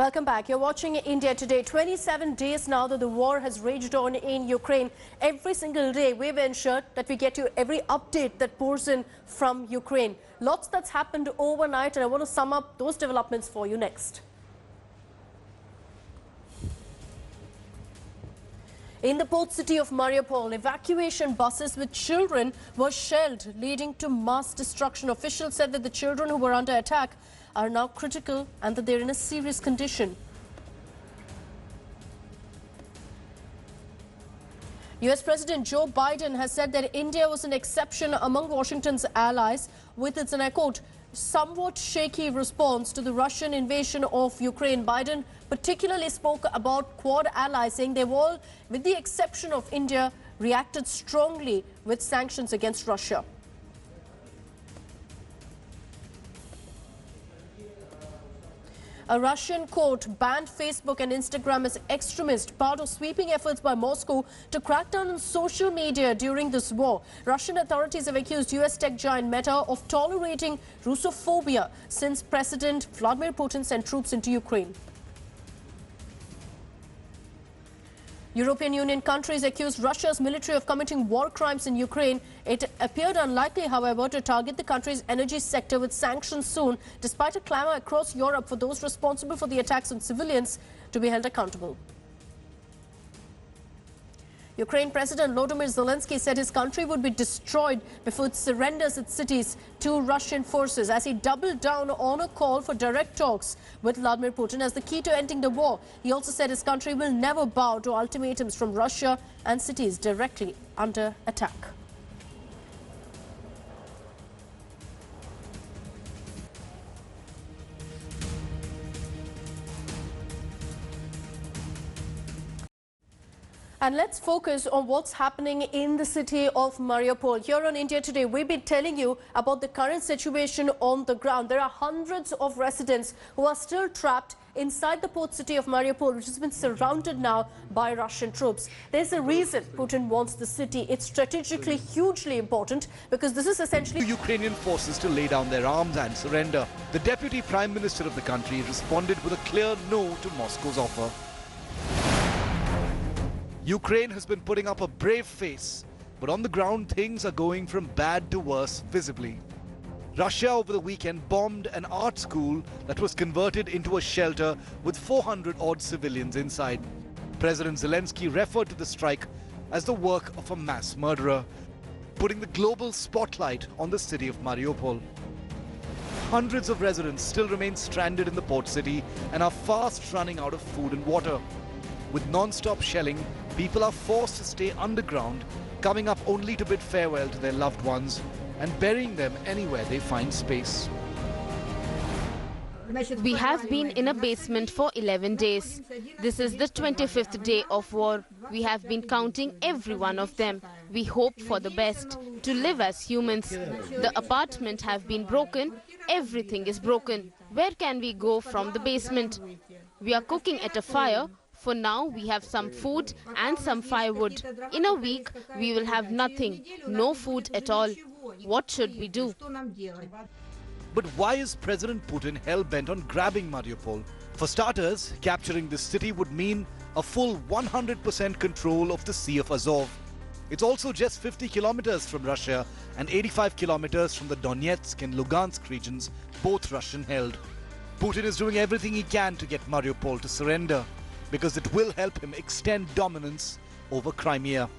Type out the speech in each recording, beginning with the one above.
Welcome back. You're watching India Today. 27 days now that the war has raged on in Ukraine. Every single day we've ensured that we get you every update that pours in from Ukraine. Lots that's happened overnight, and I want to sum up those developments for you next. In the port city of Mariupol, evacuation buses with children were shelled, leading to mass destruction. Officials said that the children who were under attack are now critical and that they're in a serious condition. US President Joe Biden has said that India was an exception among Washington's allies with its, and I quote, somewhat shaky response to the Russian invasion of Ukraine. Biden particularly spoke about Quad allies, saying they've all, with the exception of India, reacted strongly with sanctions against Russia. A Russian court banned Facebook and Instagram as extremist, part of sweeping efforts by Moscow to crack down on social media during this war. Russian authorities have accused US tech giant Meta of tolerating Russophobia since President Vladimir Putin sent troops into Ukraine. European Union countries accused Russia's military of committing war crimes in Ukraine. It appeared unlikely, however, to target the country's energy sector with sanctions soon, despite a clamor across Europe for those responsible for the attacks on civilians to be held accountable. Ukraine President Volodymyr Zelensky said his country would be destroyed before it surrenders its cities to Russian forces, as he doubled down on a call for direct talks with Vladimir Putin as the key to ending the war. He also said his country will never bow to ultimatums from Russia and cities directly under attack. And let's focus on what's happening in the city of Mariupol. Here on India Today, we've been telling you about the current situation on the ground. There are hundreds of residents who are still trapped inside the port city of Mariupol, which has been surrounded now by Russian troops. There's a reason Putin wants the city. It's strategically hugely important because this is essentially Ukrainian forces to lay down their arms and surrender. The deputy prime minister of the country responded with a clear no to Moscow's offer. Ukraine has been putting up a brave face, but on the ground things are going from bad to worse visibly. Russia over the weekend bombed an art school that was converted into a shelter with 400-odd civilians inside. President Zelensky referred to the strike as the work of a mass murderer, putting the global spotlight on the city of Mariupol. Hundreds of residents still remain stranded in the port city and are fast running out of food and water. With non-stop shelling, people are forced to stay underground, coming up only to bid farewell to their loved ones and burying them anywhere they find space. We have been in a basement for 11 days. This is the 25th day of war. We have been counting every one of them. We hope for the best, to live as humans. The apartment have been broken. Everything is broken. Where can we go from the basement? We are cooking at a fire. For now, we have some food and some firewood. In a week, we will have nothing, no food at all. What should we do? But why is President Putin hell-bent on grabbing Mariupol? For starters, capturing this city would mean a full 100% control of the Sea of Azov. It's also just 50 kilometers from Russia and 85 kilometers from the Donetsk and Lugansk regions, both Russian-held. Putin is doing everything he can to get Mariupol to surrender, because it will help him extend dominance over Crimea.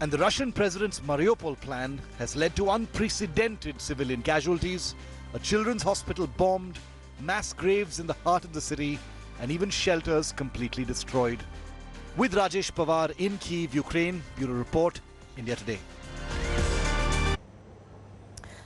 And the Russian president's Mariupol plan has led to unprecedented civilian casualties, a children's hospital bombed, mass graves in the heart of the city, and even shelters completely destroyed. With Rajesh Pawar in Kyiv, Ukraine, Bureau Report, India Today.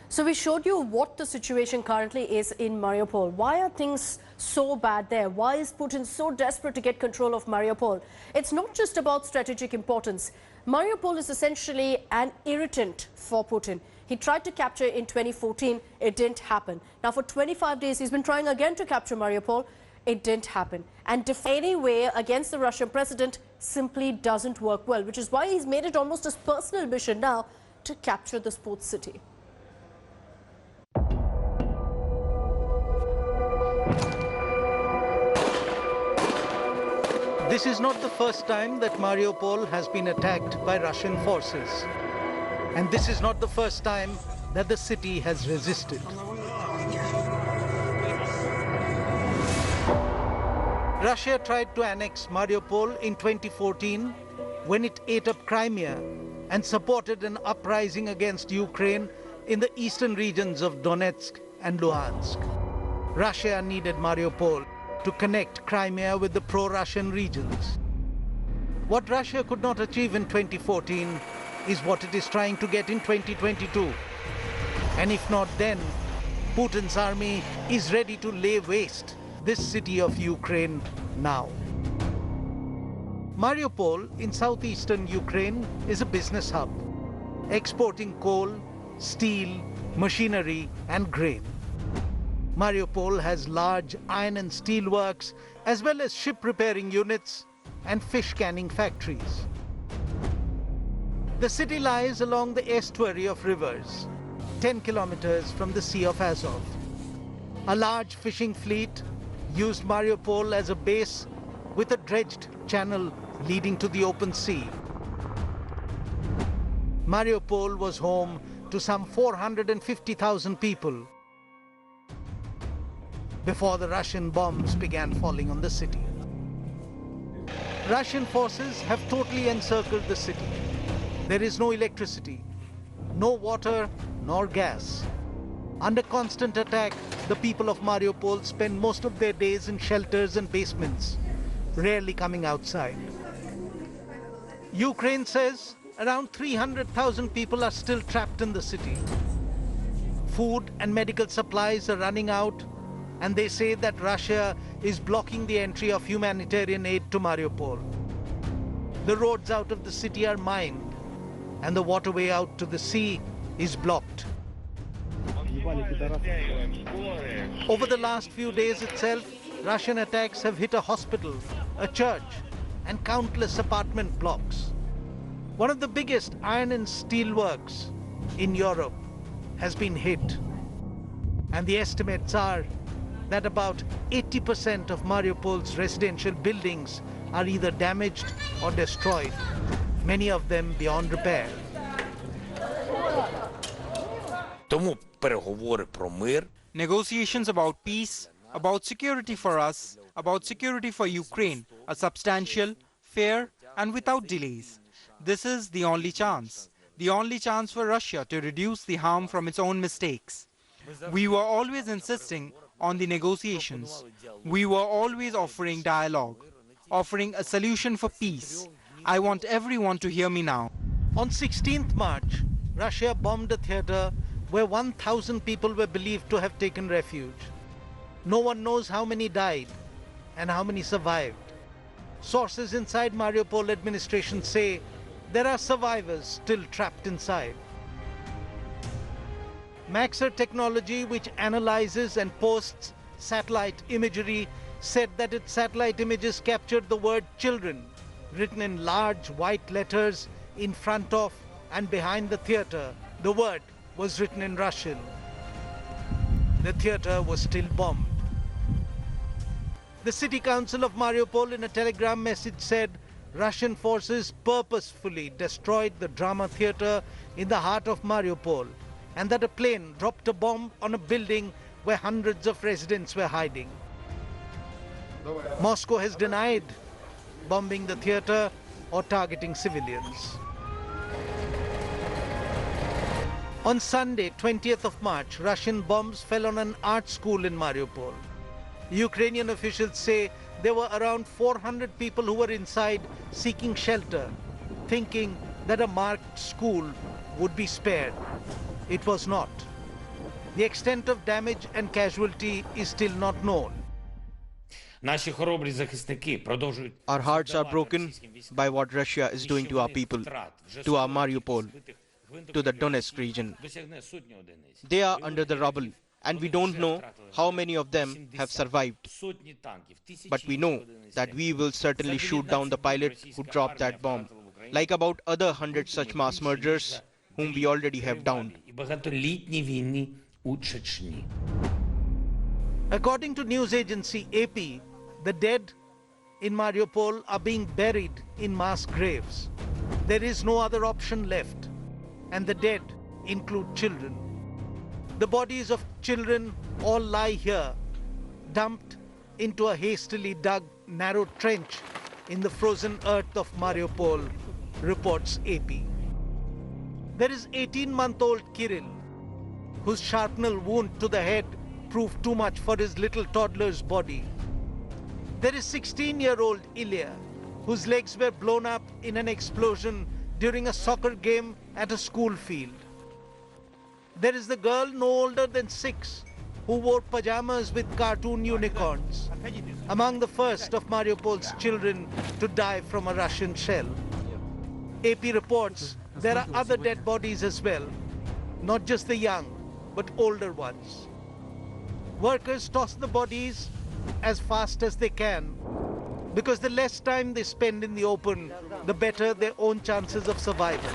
So we showed you what the situation currently is in Mariupol. Why are things so bad there? Why is Putin so desperate to get control of Mariupol? It's not just about strategic importance. Mariupol is essentially an irritant for Putin. He tried to capture it in 2014. It didn't happen. Now for 25 days, he's been trying again to capture Mariupol. It didn't happen. And any way against the Russian president simply doesn't work well, which is why he's made it almost his personal mission now to capture this port city. This is not the first time that Mariupol has been attacked by Russian forces. And this is not the first time that the city has resisted. Russia tried to annex Mariupol in 2014 when it ate up Crimea and supported an uprising against Ukraine in the eastern regions of Donetsk and Luhansk. Russia needed Mariupol to connect Crimea with the pro-Russian regions. What Russia could not achieve in 2014 is what it is trying to get in 2022. And if not then, Putin's army is ready to lay waste this city of Ukraine now. Mariupol in southeastern Ukraine is a business hub, exporting coal, steel, machinery and grain. Mariupol has large iron and steel works, as well as ship repairing units and fish canning factories. The city lies along the estuary of rivers, 10 kilometers from the Sea of Azov. A large fishing fleet used Mariupol as a base with a dredged channel leading to the open sea. Mariupol was home to some 450,000 people before the Russian bombs began falling on the city. Russian forces have totally encircled the city. There is no electricity, no water, nor gas. Under constant attack, the people of Mariupol spend most of their days in shelters and basements, rarely coming outside. Ukraine says around 300,000 people are still trapped in the city. Food and medical supplies are running out, and they say that Russia is blocking the entry of humanitarian aid to Mariupol. The roads out of the city are mined, and the waterway out to the sea is blocked. Over the last few days itself, Russian attacks have hit a hospital, a church, and countless apartment blocks. One of the biggest iron and steel works in Europe has been hit. And the estimates are that about 80% of Mariupol's residential buildings are either damaged or destroyed, many of them beyond repair. Negotiations about peace, about security for us, about security for Ukraine are substantial, fair and without delays. This is the only chance for Russia to reduce the harm from its own mistakes. We were always insisting on the negotiations. We were always offering dialogue, offering a solution for peace. I want everyone to hear me now. On 16th March, Russia bombed a theater where 1,000 people were believed to have taken refuge. No one knows how many died and how many survived. Sources inside Mariupol administration say there are survivors still trapped inside. Maxar technology, which analyzes and posts satellite imagery, said that its satellite images captured the word children written in large white letters in front of and behind the theater. The word was written in Russian. The theater was still bombed. The city council of Mariupol in a telegram message said Russian forces purposefully destroyed the drama theater in the heart of Mariupol, and that a plane dropped a bomb on a building where hundreds of residents were hiding. Moscow has denied bombing the theater or targeting civilians. On Sunday, 20th of March, Russian bombs fell on an art school in Mariupol. Ukrainian officials say there were around 400 people who were inside seeking shelter, thinking that a marked school would be spared. It was not. The extent of damage and casualty is still not known. Our hearts are broken by what Russia is doing to our people, to our Mariupol, to the Donetsk region. They are under the rubble, and we don't know how many of them have survived. But we know that we will certainly shoot down the pilot who dropped that bomb, like about other 100 such mass murderers whom we already have downed. According to news agency AP, the dead in Mariupol are being buried in mass graves. There is no other option left, and the dead include children. The bodies of children all lie here, dumped into a hastily dug narrow trench in the frozen earth of Mariupol, reports AP. There is 18-month-old Kirill, whose shrapnel wound to the head proved too much for his little toddler's body. There is 16-year-old Ilya, whose legs were blown up in an explosion during a soccer game at a school field. There is the girl no older than 6, who wore pajamas with cartoon unicorns, among the first of Mariupol's children to die from a Russian shell. AP reports there are other dead bodies as well, not just the young, but older ones. Workers toss the bodies as fast as they can, because the less time they spend in the open, the better their own chances of survival.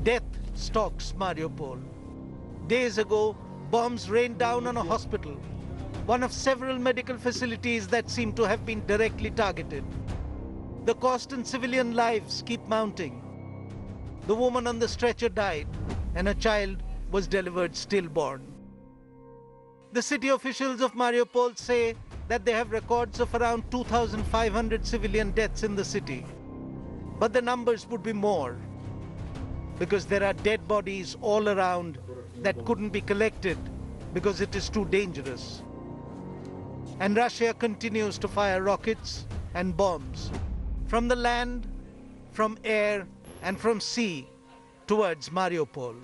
Death stalks Mariupol. Days ago, bombs rained down on a hospital, one of several medical facilities that seem to have been directly targeted. The cost in civilian lives keep mounting. The woman on the stretcher died, and a child was delivered stillborn. The city officials of Mariupol say that they have records of around 2,500 civilian deaths in the city. But the numbers would be more, because there are dead bodies all around that couldn't be collected because it is too dangerous. And Russia continues to fire rockets and bombs from the land, from air, and from sea towards Mariupol.